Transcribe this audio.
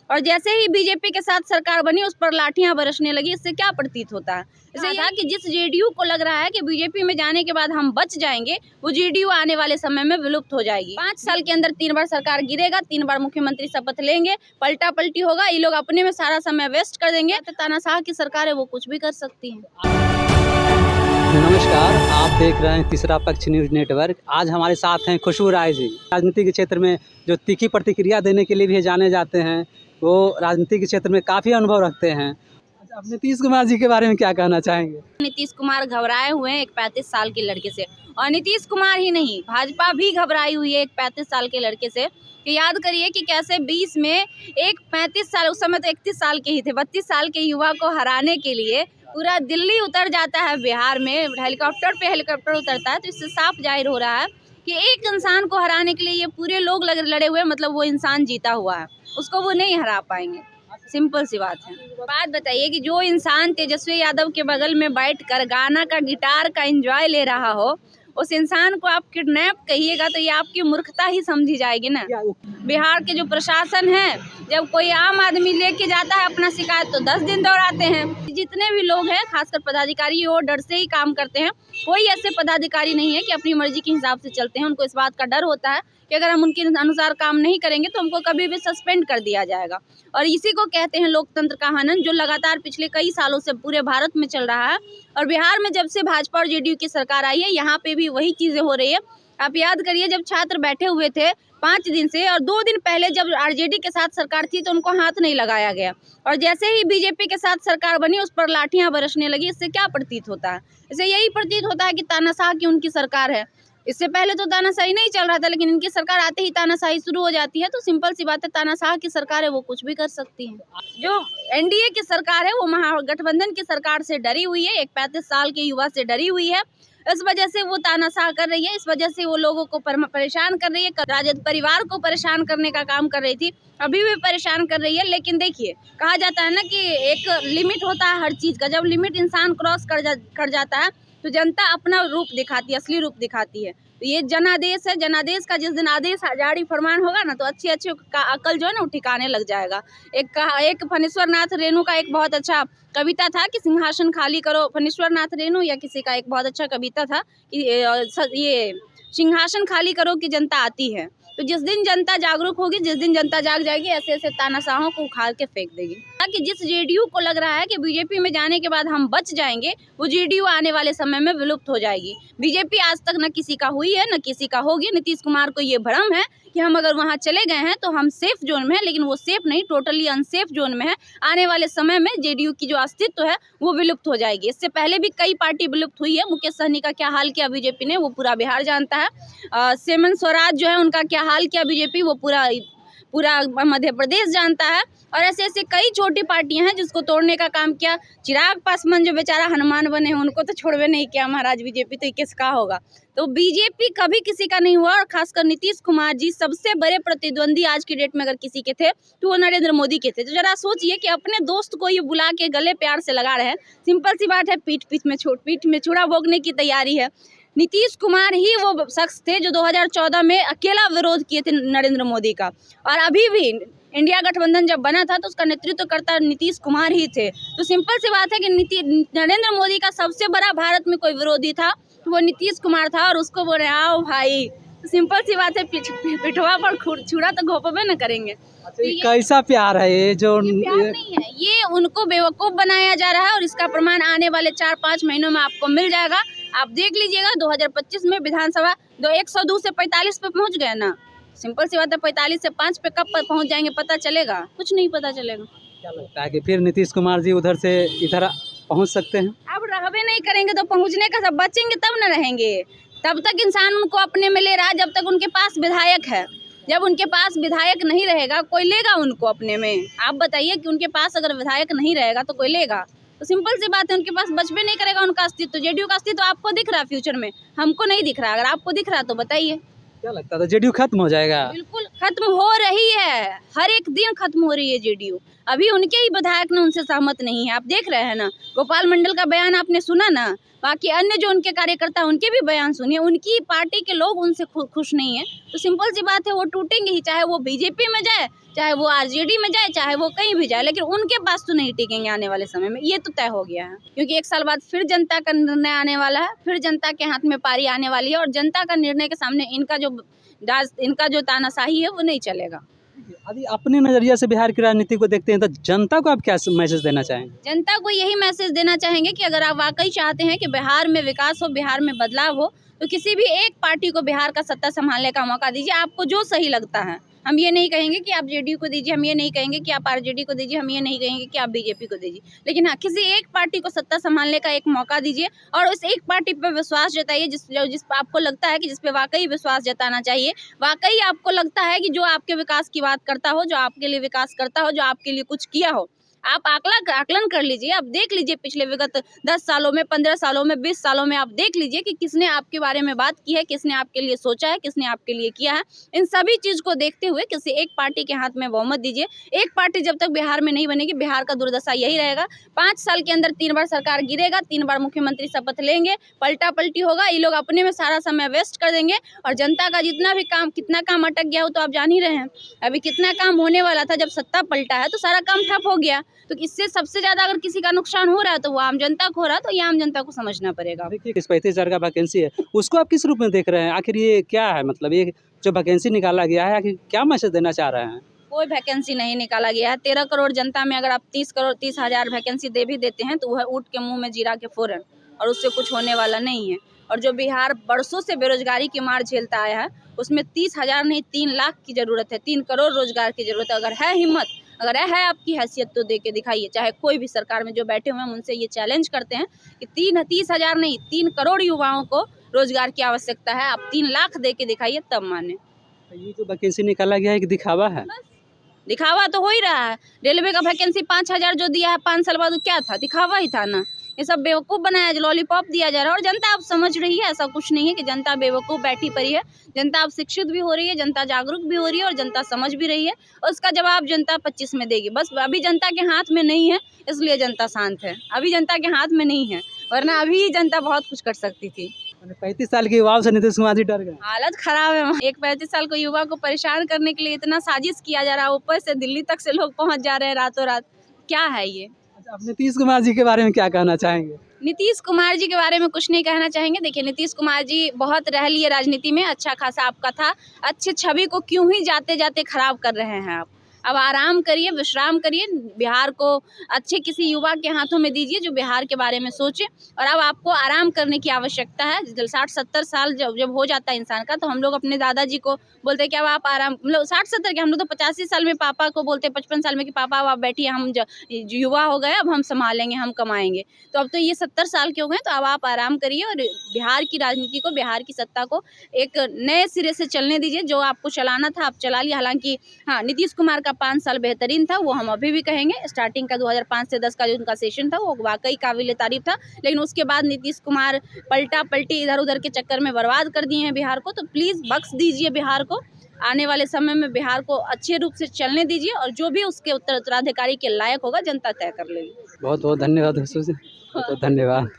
और जैसे ही बीजेपी के साथ सरकार बनी उस पर लाठियां बरसने लगी। इससे क्या प्रतीत होता है? इससे यह कि जिस जेडीयू को लग रहा है कि बीजेपी में जाने के बाद हम बच जाएंगे, वो जेडीयू आने वाले समय में विलुप्त हो जाएगी। 5 साल के अंदर 3 बार सरकार गिरेगा, 3 बार मुख्यमंत्री शपथ लेंगे, पलटा पलटी होगा, ये लोग अपने में सारा समय वेस्ट कर देंगे। तो तानाशाह की सरकार है, वो कुछ भी कर सकती है। नमस्कार, आप देख रहे हैं तीसरा पक्ष न्यूज़ नेटवर्क। आज हमारे साथ हैं खुशबू राय जी। राजनीति के क्षेत्र में जो तीखी प्रतिक्रिया देने के लिए भी जाने जाते हैं, वो राजनीति के क्षेत्र में काफ़ी अनुभव रखते हैं। अब नीतीश कुमार जी के बारे में क्या कहना चाहेंगे? नीतीश कुमार घबराए हुए हैं एक 35 साल के लड़के से, और नीतीश कुमार ही नहीं, भाजपा भी घबराई हुई है एक 35 साल के लड़के से। कि याद करिए कि कैसे 20 में एक 35 साल, उस समय तो 31 साल के ही थे, 32 साल के युवा को हराने के लिए पूरा दिल्ली उतर जाता है। बिहार में हेलीकॉप्टर उतरता है। तो इससे साफ जाहिर हो रहा है कि एक इंसान को हराने के लिए ये पूरे लोग लड़े हुए, मतलब वो इंसान जीता हुआ है, उसको वो नहीं हरा पाएंगे। सिंपल सी बात है। बात बताइए कि जो इंसान तेजस्वी यादव के बगल में बैठकर गाना का, गिटार का एंजॉय ले रहा हो, उस इंसान को आप किडनैप कहिएगा तो ये आपकी मूर्खता ही समझी जाएगी ना। बिहार के जो प्रशासन है, जब कोई आम आदमी लेके जाता है अपना शिकायत तो 10 दिन दौड़ाते हैं। जितने भी लोग हैं, खासकर पदाधिकारी, वो डर से ही काम करते हैं। कोई ऐसे पदाधिकारी नहीं है कि अपनी मर्जी के हिसाब से चलते हैं। उनको इस बात का डर होता है कि अगर हम उनके अनुसार काम नहीं करेंगे तो हमको कभी भी सस्पेंड कर दिया जाएगा। और इसी को कहते हैं लोकतंत्र का हनन, जो लगातार पिछले कई सालों से पूरे भारत में चल रहा है। और बिहार में जब से भाजपा और जेडीयू की सरकार आई है, यहाँ पे भी वही चीजें हो रही है। आप याद करिए, जब छात्र बैठे हुए थे 5 दिन से, और 2 दिन पहले जब आरजेडी के साथ सरकार थी तो उनको हाथ नहीं लगाया गया। और जैसे ही बीजेपी के साथ सरकार बनी उस पर लाठियां बरसने लगी। इससे क्या प्रतीत होता है? इससे यही प्रतीत होता है कि तानाशाह की उनकी सरकार है। इससे पहले तो तानाशाही नहीं चल रहा था, लेकिन इनकी सरकार आते ही तानाशाही शुरू हो जाती है। तो सिंपल सी बात है, तानाशाह की सरकार है, वो कुछ भी कर सकती है। जो एनडीए की सरकार है, वो महागठबंधन की सरकार से डरी हुई है, एक 35 साल के युवा से डरी हुई है। इस वजह से वो तानाशाह कर रही है, इस वजह से वो लोगों को परेशान कर रही है। राजद परिवार को परेशान करने का काम कर रही थी, अभी भी परेशान कर रही है। लेकिन देखिए, कहा जाता है ना कि एक लिमिट होता है हर चीज का। जब लिमिट इंसान क्रॉस कर जाता है तो जनता अपना रूप दिखाती है, असली रूप दिखाती है। तो ये जनादेश है। जनादेश का जिस दिन आदेश जारी फरमान होगा ना, तो अच्छी का अकल जो है ना, वो ठिकाने लग जाएगा। एक फणीश्वर नाथ रेणु का एक बहुत अच्छा कविता था कि सिंहासन खाली करो, फणीश्वर नाथ रेणु या किसी का एक बहुत अच्छा कविता था कि ये सिंहासन खाली करो कि जनता आती है। तो जिस दिन जनता जागरूक होगी, जिस दिन जनता जाग जाएगी, ऐसे ऐसे तानाशाहों को उखाड़ के फेंक देगी। ताकि जिस जेडीयू को लग रहा है कि बीजेपी में जाने के बाद हम बच जाएंगे, वो जेडीयू आने वाले समय में विलुप्त हो जाएगी। बीजेपी आज तक न किसी का हुई है, न किसी का होगी। नीतीश कुमार को ये भ्रम है कि हम अगर वहाँ चले गए हैं तो हम सेफ जोन में हैं, लेकिन वो सेफ नहीं, टोटली अनसेफ जोन में है। आने वाले समय में जेडीयू की जो अस्तित्व है वो विलुप्त हो जाएगी। इससे पहले भी कई पार्टी विलुप्त हुई है। मुकेश सहनी का क्या हाल किया बीजेपी ने, वो पूरा बिहार जानता है। सेमन स्वराज जो है, उनका क्या हाल किया बीजेपी, वो पूरा मध्य प्रदेश जानता है। और ऐसे ऐसे कई छोटी पार्टियां हैं जिसको तोड़ने का काम किया। चिराग पासवान जो बेचारा हनुमान बने हैं, उनको तो छोड़वे नहीं किया महाराज बीजेपी, तो किसका होगा? तो बीजेपी कभी किसी का नहीं हुआ। और खासकर नीतीश कुमार जी सबसे बड़े प्रतिद्वंदी आज की डेट में अगर किसी के थे तो वो नरेंद्र मोदी के थे। तो जरा सोचिए कि अपने दोस्त को ये बुला के गले प्यार से लगा रहे हैं। सिंपल सी बात है, पीठ में छुरा भोगने की तैयारी है। नीतीश कुमार ही वो शख्स थे जो 2014 में अकेला विरोध किए थे नरेंद्र मोदी का। और अभी भी इंडिया गठबंधन जब बना था तो उसका नेतृत्व करता नीतीश कुमार ही थे। तो सिंपल सी बात है कि नरेंद्र मोदी का सबसे बड़ा भारत में कोई विरोधी था तो वो नीतीश कुमार था। और उसको बोल रहे आओ भाई, तो सिंपल सी बात है, पिठवा पर छुरा तो घोपबे न करेंगे। तो कैसा प्यार है ये? जो प्यार नहीं है, ये उनको बेवकूफ़ बनाया जा रहा है। और इसका प्रमाण आने वाले 4-5 महीनों में आपको मिल जाएगा। आप देख लीजिएगा, 2025 में विधानसभा 102 से 45 पे पहुंच गए ना। सिंपल सी बात है, 45 से 5 पे कब पहुंच जाएंगे पता चलेगा? कुछ नहीं पता चलेगा। क्या लगता है कि फिर नीतीश कुमार जी उधर से इधर पहुंच सकते हैं? अब रहबे नहीं करेंगे तो पहुंचने का, सब बचेंगे तब न रहेंगे। तब तक इंसान उनको अपने में ले रहा है जब तक उनके पास विधायक है। जब उनके पास विधायक नहीं रहेगा, कोई लेगा उनको अपने में? आप बताइए कि उनके पास अगर विधायक नहीं रहेगा तो कोई लेगा? तो सिंपल सी बात है, उनके पास बचबे नहीं करेगा उनका अस्तित्व। जेडीयू का अस्तित्व आपको दिख रहा है फ्यूचर में, हमको नहीं दिख रहा। अगर आपको दिख रहा तो बताइए। क्या लगता था जेडीयू खत्म हो जाएगा? बिल्कुल खत्म हो रही है, हर एक दिन खत्म हो रही है जेडीयू। अभी उनके ही विधायक ने उनसे सहमत नहीं है, आप देख रहे हैं ना। गोपाल मंडल का बयान आपने सुना ना, बाकी अन्य जो उनके कार्यकर्ता उनके भी बयान सुनिए, उनकी पार्टी के लोग उनसे खुश नहीं है। तो सिंपल सी बात है, वो टूटेंगे ही, चाहे वो बीजेपी में जाए, चाहे वो आरजेडी में जाए, चाहे वो कहीं भी जाए, लेकिन उनके पास तो नहीं टिकेंगे आने वाले समय में, ये तो तय हो गया है। क्योंकि 1 साल बाद फिर जनता का निर्णय आने वाला है, फिर जनता के हाथ में पारी आने वाली है, और जनता का निर्णय के सामने इनका जो तानाशाही है वो नहीं चलेगा। अभी अपने नज़रिए से बिहार की राजनीति को देखते हैं तो जनता को आप क्या मैसेज देना चाहेंगे? जनता को यही मैसेज देना चाहेंगे कि अगर आप वाकई चाहते हैं कि बिहार में विकास हो, बिहार में बदलाव हो, तो किसी भी एक पार्टी को बिहार का सत्ता संभालने का मौका दीजिए, आपको जो सही लगता है। हम ये नहीं कहेंगे कि आप जेडीयू को दीजिए, हम ये नहीं कहेंगे कि आप आरजेडी को दीजिए, हम ये नहीं कहेंगे कि आप बीजेपी को दीजिए, लेकिन हाँ, किसी एक पार्टी को सत्ता संभालने का एक मौका दीजिए, और उस एक पार्टी पर विश्वास जताइए जिस पर आपको लगता है कि जिस पे वाकई विश्वास जताना चाहिए, वाकई आपको लगता है कि जो आपके विकास की बात करता हो, जो आपके लिए विकास करता हो, जो आपके लिए कुछ किया हो। आप आकलन कर लीजिए, आप देख लीजिए पिछले विगत 10 सालों में, 15 सालों में, 20 सालों में आप देख लीजिए कि किसने आपके बारे में बात की है, किसने आपके लिए सोचा है, किसने आपके लिए किया है। इन सभी चीज़ को देखते हुए किसी एक पार्टी के हाथ में बहुमत दीजिए। एक पार्टी जब तक बिहार में नहीं बनेगी, बिहार का दुर्दशा यही रहेगा। 5 साल के अंदर 3 बार सरकार गिरेगा, 3 बार मुख्यमंत्री शपथ लेंगे, पलटा-पलटी होगा, ये लोग अपने में सारा समय वेस्ट कर देंगे, और जनता का कितना काम अटक गया हो तो आप जान ही रहे हैं। अभी कितना काम होने वाला था, जब सत्ता पलटा है तो सारा काम ठप हो गया। तो इससे सबसे ज़्यादा अगर किसी का नुकसान हो रहा है तो वो आम जनता को हो रहा है, तो ये आम जनता को समझना पड़ेगा। देखिए, इस 35,000 का वैकेंसी है, उसको आप किस रूप में देख रहे हैं? आखिर ये क्या है, मतलब ये जो वैकेंसी निकाला गया है, आखिर क्या मैसेज देना चाह रहे हैं? कोई वैकेंसी नहीं निकाला गया है। 13 करोड़ जनता में अगर आप 30,000 वैकेंसी दे भी देते हैं तो वह ऊँट के मुँह में जीरा के फ़ौरन, और उससे कुछ होने वाला नहीं है। और जो बिहार बरसों से बेरोजगारी की मार झेलता आया है, उसमें 30,000 नहीं 3 लाख की ज़रूरत है, 3 करोड़ रोजगार की ज़रूरत है। अगर है हिम्मत, अगर है आपकी हैसियत, तो दे के दिखाइए। चाहे कोई भी सरकार में जो बैठे हुए हैं, हम उनसे ये चैलेंज करते हैं कि 30,000 नहीं 3 करोड़ युवाओं को रोजगार की आवश्यकता है। आप 3 लाख दे के दिखाइए, तब माने। ये जो वैकेंसी निकाला गया है, एक दिखावा है। दिखावा तो हो ही रहा है। रेलवे का वैकेंसी 5,000 जो दिया है 5 साल बाद, क्या था? दिखावा ही था ना। ये सब बेवकूफ़ बनाया, जो लॉलीपॉप दिया जा रहा है, और जनता आप समझ रही है, ऐसा कुछ नहीं है कि जनता बेवकूफ़ बैठी पड़ी है। जनता अब शिक्षित भी हो रही है, जनता जागरूक भी हो रही है, और जनता समझ भी रही है, और उसका जवाब जनता 25 में देगी। बस अभी जनता के हाथ में नहीं है, इसलिए जनता शांत है। अभी जनता के हाथ में नहीं है, वरना अभी जनता बहुत कुछ कर सकती थी। 35 साल के युवाओं से नीतीश कुमार जी डर गए। हालत खराब है। एक 35 साल को युवा को परेशान करने के लिए इतना साजिश किया जा रहा है, ऊपर से दिल्ली तक से लोग पहुंच जा रहे हैं रातों रात। क्या है ये? अच्छा, आप नीतीश कुमार जी के बारे में क्या कहना चाहेंगे? नीतीश कुमार जी के बारे में कुछ नहीं कहना चाहेंगे। देखिए, नीतीश कुमार जी बहुत रह लिए राजनीति में, अच्छा खासा आपका था, अच्छे छवि को क्यों ही जाते जाते खराब कर रहे हैं आप? अब आराम करिए, विश्राम करिए, बिहार को अच्छे किसी युवा के हाथों में दीजिए जो बिहार के बारे में सोचे। और अब आपको आराम करने की आवश्यकता है। 60-70 साल जब हो जाता है इंसान का, तो हम लोग अपने दादाजी को बोलते हैं कि अब आप आराम, मतलब 60-70 के, हम लोग तो 85 साल में पापा को बोलते हैं, 55 साल में कि पापा अब आप बैठिए, हम युवा हो गए, अब हम संभालेंगे, हम कमाएंगे। तो अब तो ये 70 साल के हो गए, तो अब आप आराम करिए और बिहार की राजनीति को, बिहार की सत्ता को एक नए सिरे से चलने दीजिए। जो आपको चलाना था आप चला लिया। हालांकि हाँ, नीतीश कुमार का 5 साल बेहतरीन था, वो हम अभी भी कहेंगे। स्टार्टिंग का 2005 से 10 का जो उनका सेशन था, वो वाकई काबिल तारीफ था, लेकिन उसके बाद नीतीश कुमार पलटा पलटी इधर उधर के चक्कर में बर्बाद कर दिए हैं बिहार को। तो प्लीज़ बख्श दीजिए बिहार को, आने वाले समय में बिहार को अच्छे रूप से चलने दीजिए, और जो भी उसके उत्तराधिकारी के लायक होगा जनता तय कर लेगी। बहुत बहुत धन्यवाद। बहुत बहुत धन्यवाद।